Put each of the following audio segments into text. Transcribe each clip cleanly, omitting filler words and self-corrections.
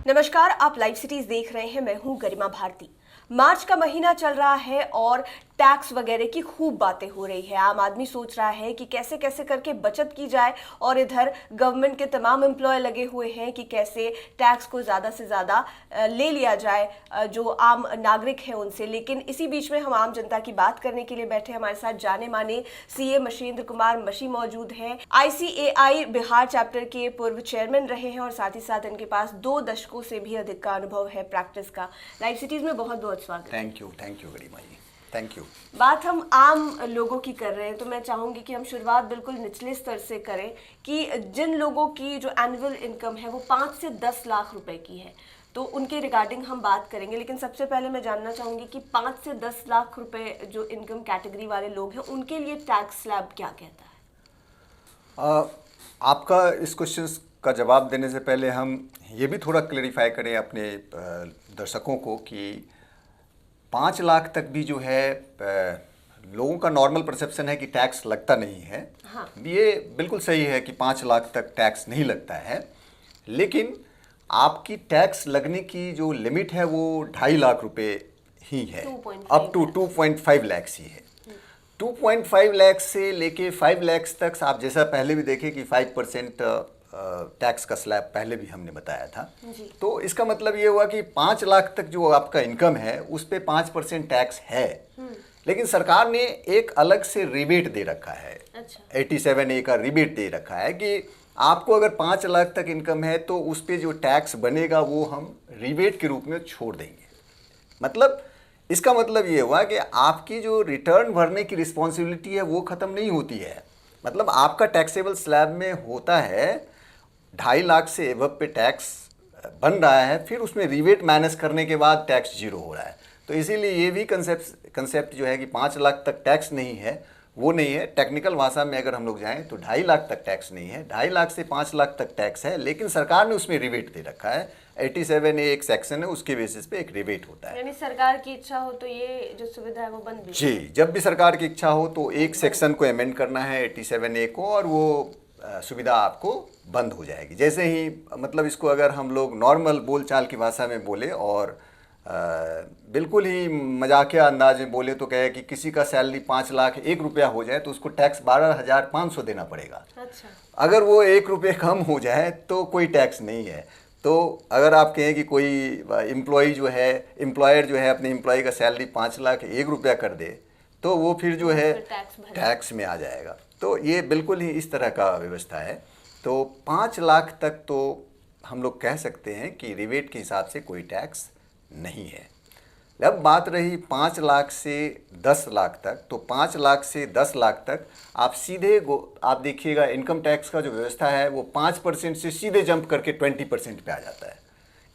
नमस्कार, आप live cities देख रहे हैं। मैं हूं गरिमा भारती। मार्च का महीना चल रहा है और टैक्स वगैरह की खूब बातें हो रही है। आम आदमी सोच रहा है कि कैसे कैसे करके बचत की जाए और इधर गवर्नमेंट के तमाम एम्प्लॉय लगे हुए हैं कि कैसे टैक्स को ज़्यादा से ज़्यादा ले लिया जाए जो आम नागरिक हैं उनसे। लेकिन इसी बीच में हम आम जनता की बात करने के लिए बैठे। हमारे साथ जाने माने सीए मशीन्द्र कुमार मशी मौजूद हैं। ICAI बिहार चैप्टर के पूर्व चेयरमैन रहे हैं और साथ ही साथ इनके पास 2 दशकों से भी अधिक का अनुभव है प्रैक्टिस का। लाइव सिटीज में बहुत बहुत स्वागत। Thank you Garima ji, thank you. बात हम आम लोगों की कर रहे हैं तो मैं चाहूंगी कि हम शुरुआत बिल्कुल निचले स्तर से करें कि जिन लोगों की जो एनुअल इनकम है वो 5 से 10 लाख रुपए की है तो उनके रिगार्डिंग हम बात करेंगे। लेकिन सबसे पहले मैं जानना चाहूंगी कि 5 से 10 लाख रुपए जो इनकम कैटेगरी वाले लोग हैं उनके लिए टैक्स स्लैब क्या कहता है? आपका इस क्वेश्चन का जवाब देने से पहले हम ये भी थोड़ा क्लेरिफाई करें अपने दर्शकों को कि 5 लाख तक भी जो है लोगों का नॉर्मल परसेप्शन है कि टैक्स लगता नहीं है। हाँ। ये बिल्कुल सही है कि 5 लाख तक टैक्स नहीं लगता है, लेकिन आपकी टैक्स लगने की जो लिमिट है वो 2.5 लाख रुपए ही है, अप टू 2.5 लाख ही है। 2.5 लाख से लेके 5 लाख तक आप जैसा पहले भी देखे कि 5% टैक्स का स्लैब पहले भी हमने बताया था। तो इसका मतलब ये हुआ कि 5 लाख तक जो आपका इनकम है उस पे 5% टैक्स है, लेकिन सरकार ने एक अलग से रिबेट दे रखा है। अच्छा। 87A का रिबेट दे रखा है कि आपको अगर 5 लाख तक इनकम है तो उस पे जो टैक्स बनेगा वो हम रिबेट के रूप में छोड़ देंगे। मतलब इसका मतलब ये हुआ कि आपकी जो रिटर्न भरने की रिस्पॉन्सिबिलिटी है वो ख़त्म नहीं होती है। मतलब आपका टैक्सेबल स्लैब में होता है 2.5 लाख से एबव पे टैक्स बन रहा है, फिर उसमें रिबेट माइनस करने के बाद टैक्स जीरो हो रहा है। तो इसीलिए ये भी कंसेप्ट जो है कि 5 लाख तक टैक्स नहीं है वो नहीं है। टेक्निकल भाषा में अगर हम लोग जाएं तो 2.5 लाख तक टैक्स नहीं है, 2.5 लाख से 5 लाख तक टैक्स है, लेकिन सरकार ने उसमें रिबेट दे रखा है। 87A एक सेक्शन है, उसके बेसिस पे एक रिबेट होता है। यानी सरकार की इच्छा हो तो ये जो सुविधा है वो बंद भी। जी, जब भी सरकार की इच्छा हो तो एक सेक्शन को अमेंड करना है 87A को और वो सुविधा आपको बंद हो जाएगी। जैसे ही मतलब इसको अगर हम लोग नॉर्मल बोलचाल की भाषा में बोले और बिल्कुल ही मजाकिया अंदाज में बोले तो कहे कि किसी का सैलरी 5 लाख 1 रुपया हो जाए तो उसको टैक्स 12,500 देना पड़ेगा। अच्छा। अगर वो 1 रुपये कम हो जाए तो कोई टैक्स नहीं है। तो अगर आप कहें कि कोई एम्प्लॉयर जो है अपने एम्प्लॉय का सैलरी 5 लाख 1 रुपया कर दे तो वो फिर जो है टैक्स में आ जाएगा। तो ये बिल्कुल ही इस तरह का व्यवस्था है। तो 5 लाख तक तो हम लोग कह सकते हैं कि रिबेट के हिसाब से कोई टैक्स नहीं है। अब बात रही 5 लाख से 10 लाख तक, तो 5 लाख से 10 लाख तक आप सीधे आप देखिएगा इनकम टैक्स का जो व्यवस्था है वो 5% से सीधे जंप करके 20% पे आ जाता है।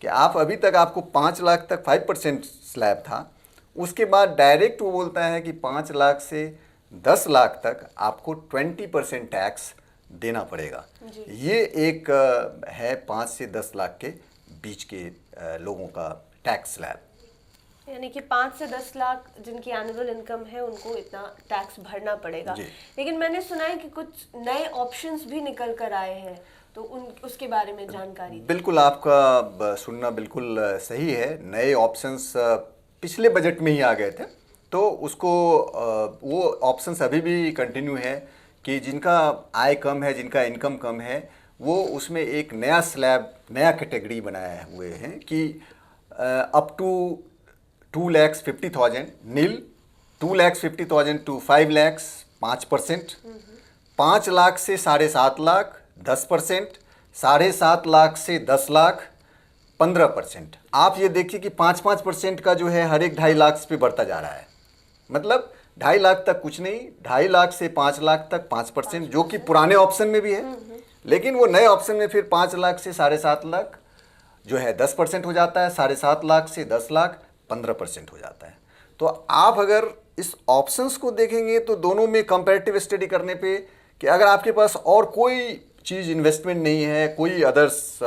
कि आप अभी तक आपको 5 लाख तक 5% स्लैब था, उसके बाद डायरेक्ट वो बोलता है कि 5 लाख से 10 लाख तक आपको 20% टैक्स देना पड़ेगा। ये एक है 5 से 10 लाख के बीच के लोगों का टैक्स स्लैब। यानी कि 5 से 10 लाख जिनकी एनुअल इनकम है उनको इतना टैक्स भरना पड़ेगा। लेकिन मैंने सुना है कि कुछ नए ऑप्शंस भी निकल कर आए हैं, तो उसके बारे में जानकारी। बिल्कुल, आपका सुनना बिल्कुल सही है। नए ऑप्शंस पिछले बजट में ही आ गए थे, तो उसको वो ऑप्शंस अभी भी कंटिन्यू है कि जिनका आय कम है, जिनका इनकम कम है, वो उसमें एक नया स्लैब, नया कैटेगरी बनाए हुए हैं कि up to 2,50,000 nil, 2,50,000 to 5 lakh 5%, 5 lakh से 7.5 लाख 10%, 7.5 लाख से 10 लाख 15%। आप ये देखिए कि 5% का जो है हर एक 2.5 लाख पे बढ़ता जा रहा है। मतलब 2.5 लाख तक कुछ नहीं, 2.5 लाख से 5 लाख तक 5%, जो कि पुराने ऑप्शन में भी है, लेकिन वो नए ऑप्शन में फिर 5 लाख से 7.5 लाख जो है 10% हो जाता है, 7.5 लाख से 10 लाख 15% हो जाता है। तो आप अगर इस ऑप्शंस को देखेंगे तो दोनों में कंपैरेटिव स्टडी करने पे कि अगर आपके पास और कोई चीज़ इन्वेस्टमेंट नहीं है, कोई अदर्स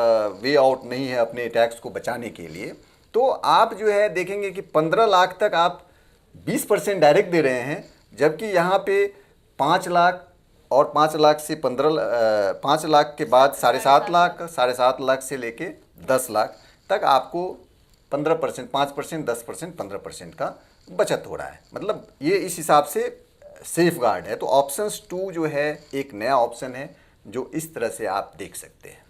वे आउट नहीं है अपने टैक्स को बचाने के लिए, तो आप जो है देखेंगे कि 15 लाख तक आप 20% डायरेक्ट दे रहे हैं, जबकि यहाँ पे 5 लाख और 5 लाख से 5 लाख के बाद 7.5 लाख, 7.5 लाख से लेके 10 लाख तक आपको 15%, 5%, 10%, 15% का बचत हो रहा है। मतलब ये इस हिसाब से सेफ गार्ड है। तो ऑप्शंस 2 जो है एक नया ऑप्शन है जो इस तरह से आप देख सकते हैं।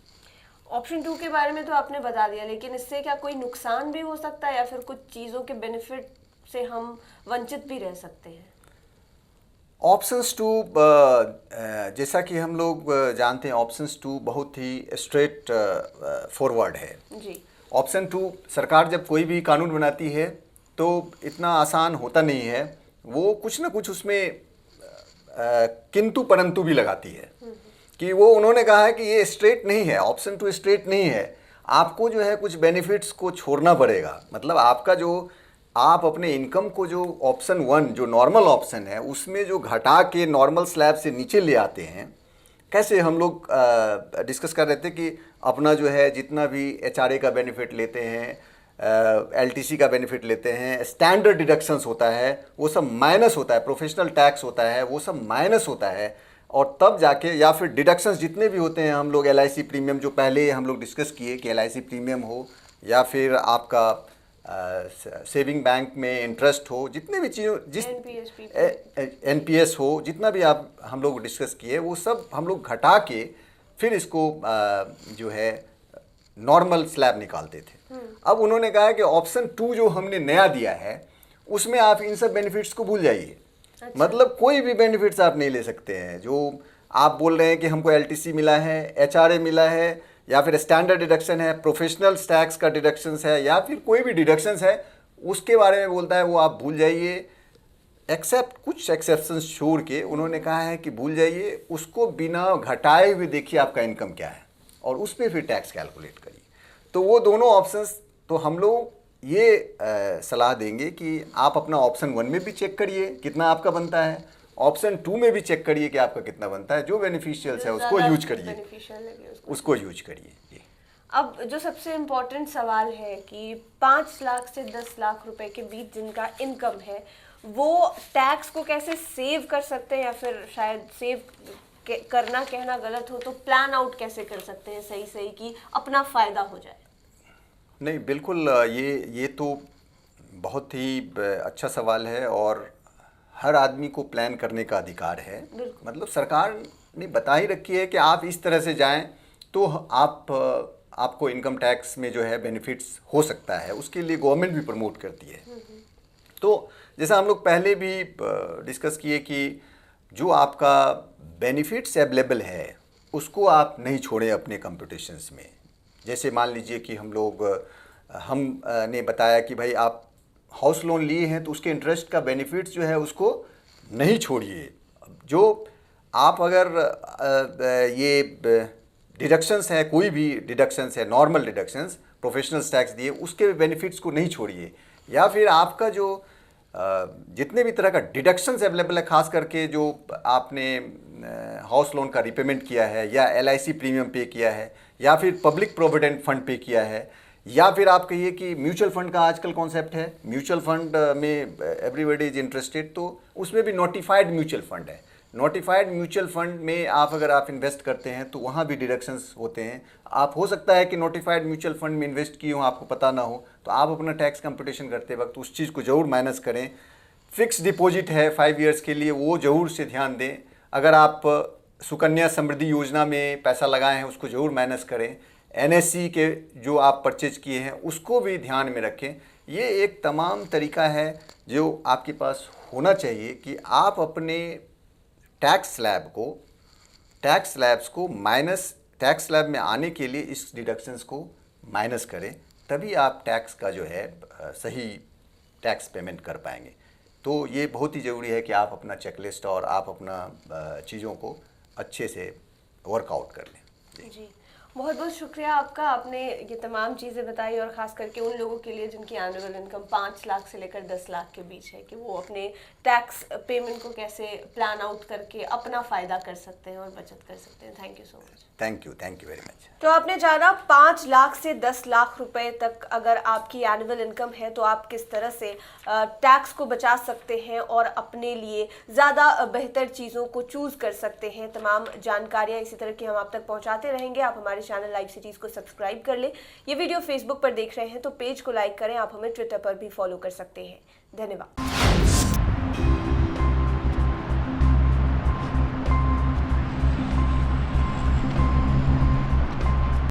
ऑप्शन 2 के बारे में तो आपने बता दिया, लेकिन इससे क्या कोई नुकसान भी हो सकता है या फिर कुछ चीज़ों के बेनिफिट से हम वंचित भी रह सकते हैं? ऑप्शंस 2 जैसा कि हम लोग जानते हैं, ऑप्शंस 2 बहुत ही स्ट्रेट फॉरवर्ड है। जी। ऑप्शन 2 सरकार जब कोई भी कानून बनाती है तो इतना आसान होता नहीं है, वो कुछ ना कुछ उसमें किंतु परंतु भी लगाती है कि वो उन्होंने कहा है कि ये स्ट्रेट नहीं है, ऑप्शन 2 स्ट्रेट नहीं है, आपको जो है कुछ बेनिफिट्स को छोड़ना पड़ेगा। मतलब आपका जो आप अपने इनकम को जो ऑप्शन 1 जो नॉर्मल ऑप्शन है उसमें जो घटा के नॉर्मल स्लैब से नीचे ले आते हैं, कैसे हम लोग डिस्कस कर रहे थे कि अपना जो है जितना भी एचआरए का बेनिफिट लेते हैं, एलटीसी का बेनिफिट लेते हैं, स्टैंडर्ड डिडक्शंस होता है, वो सब माइनस होता है, प्रोफेशनल टैक्स होता है, वो सब माइनस होता है, और तब जाके या फिर डिडक्शंस जितने भी होते हैं हम लोग एलआईसी प्रीमियम जो पहले हम लोग डिस्कस किए कि एलआईसी प्रीमियम हो या फिर आपका सेविंग बैंक में इंटरेस्ट हो, जितने भी चीज़ों जिस एनपीएस हो, जितना भी आप हम लोग डिस्कस किए वो सब हम लोग घटा के फिर इसको जो है नॉर्मल स्लैब निकालते थे। अब उन्होंने कहा कि ऑप्शन 2 जो हमने नया दिया है उसमें आप इन सब बेनिफिट्स को भूल जाइए। अच्छा। मतलब कोई भी बेनिफिट्स आप नहीं ले सकते हैं। जो आप बोल रहे हैं कि हमको एलटीसी मिला है, एचआरए मिला है, या फिर स्टैंडर्ड डिडक्शन है, प्रोफेशनल टैक्स का डिडक्शंस है, या फिर कोई भी डिडक्शंस है, उसके बारे में बोलता है वो आप भूल जाइए। एक्सेप्ट कुछ एक्सेप्शंस छोड़ के उन्होंने कहा है कि भूल जाइए, उसको बिना घटाए हुए देखिए आपका इनकम क्या है और उस पर फिर टैक्स कैलकुलेट करिए। तो वो दोनों ऑप्शंस तो हम लोग ये सलाह देंगे कि आप अपना ऑप्शन 1 में भी चेक करिए कितना आपका बनता है, ऑप्शन 2 में भी चेक करिए कि आपका कितना बनता है, जो बेनिफिशियल्स है उसको यूज करिए, उसको यूज करिए। जी। अब जो सबसे इम्पोर्टेंट सवाल है कि 5 लाख से 10 लाख रुपए के बीच जिनका इनकम है वो टैक्स को कैसे सेव कर सकते हैं, या फिर शायद सेव करना कहना गलत हो तो प्लान आउट कैसे कर सकते हैं सही सही कि अपना फायदा हो जाए? नहीं, बिल्कुल ये तो बहुत ही अच्छा सवाल है और हर आदमी को प्लान करने का अधिकार है। मतलब सरकार ने बता ही रखी है कि आप इस तरह से जाएं तो आपको इनकम टैक्स में जो है बेनिफिट्स हो सकता है, उसके लिए गवर्नमेंट भी प्रमोट करती है। तो जैसा हम लोग पहले भी डिस्कस किए कि जो आपका बेनिफिट्स अवेलेबल है उसको आप नहीं छोड़ें अपने कंप्यूटेशंस में। जैसे मान लीजिए कि हमने बताया कि भाई आप हाउस लोन लिए हैं तो उसके इंटरेस्ट का बेनिफिट्स जो है उसको नहीं छोड़िए। जो आप अगर ये डिडक्शंस है, कोई भी डिडक्शंस है, नॉर्मल डिडक्शंस, प्रोफेशनल टैक्स दिए, उसके बेनिफिट्स को नहीं छोड़िए। या फिर आपका जो जितने भी तरह का डिडक्शंस अवेलेबल है, खास करके जो आपने हाउस लोन का रिपेमेंट किया है, या एलआईसी प्रीमियम पे किया है, या फिर पब्लिक प्रोविडेंट फंड पे किया है, या फिर आप कहिए कि म्यूचुअल फंड का आजकल कॉन्सेप्ट है, म्यूचुअल फंड में एवरीबॉडी इज इंटरेस्टेड, तो उसमें भी नोटिफाइड म्यूचुअल फंड है। नोटिफाइड म्यूचुअल फंड में अगर आप इन्वेस्ट करते हैं तो वहाँ भी डिडक्शंस होते हैं। आप हो सकता है कि नोटिफाइड म्यूचुअल फंड में इन्वेस्ट किए हो, आपको पता ना हो, तो आप अपना टैक्स कंप्यूटेशन करते वक्त उस चीज़ को ज़रूर माइनस करें। फिक्स डिपॉजिट है 5 ईयर्स के लिए, वो ज़रूर से ध्यान दें। अगर आप सुकन्या समृद्धि योजना में पैसा लगाए हैं उसको ज़रूर माइनस करें। एनएससी के जो आप परचेज किए हैं उसको भी ध्यान में रखें। ये एक तमाम तरीका है जो आपके पास होना चाहिए कि आप अपने टैक्स स्लैब्स को माइनस, टैक्स स्लैब में आने के लिए इस डिडक्शंस को माइनस करें, तभी आप टैक्स का जो है सही टैक्स पेमेंट कर पाएंगे। तो ये बहुत ही ज़रूरी है कि आप अपना चेकलिस्ट और आप अपना चीज़ों को अच्छे से वर्कआउट कर लें। जी, बहुत बहुत शुक्रिया आपका, आपने ये तमाम चीज़ें बताई, और ख़ास करके उन लोगों के लिए जिनकी एनुअल इनकम 5 लाख से लेकर 10 लाख के बीच है कि वो अपने टैक्स पेमेंट को कैसे प्लान आउट करके अपना फ़ायदा कर सकते हैं और बचत कर सकते हैं। Thank you so much. Thank you very much. तो आपने जाना 5 लाख से 10 लाख रुपए तक अगर आपकी एनुअल इनकम है तो आप किस तरह से टैक्स को बचा सकते हैं और अपने लिए ज़्यादा बेहतर चीज़ों को चूज़ कर सकते हैं। तमाम जानकारियाँ इसी तरह की हम आप तक पहुँचाते रहेंगे। आप हमारे चैनल लाइव सिटीज़ को सब्सक्राइब कर लें। ये वीडियो फेसबुक पर देख रहे हैं तो पेज को लाइक करें। आप हमें ट्विटर पर भी फॉलो कर सकते हैं। धन्यवाद।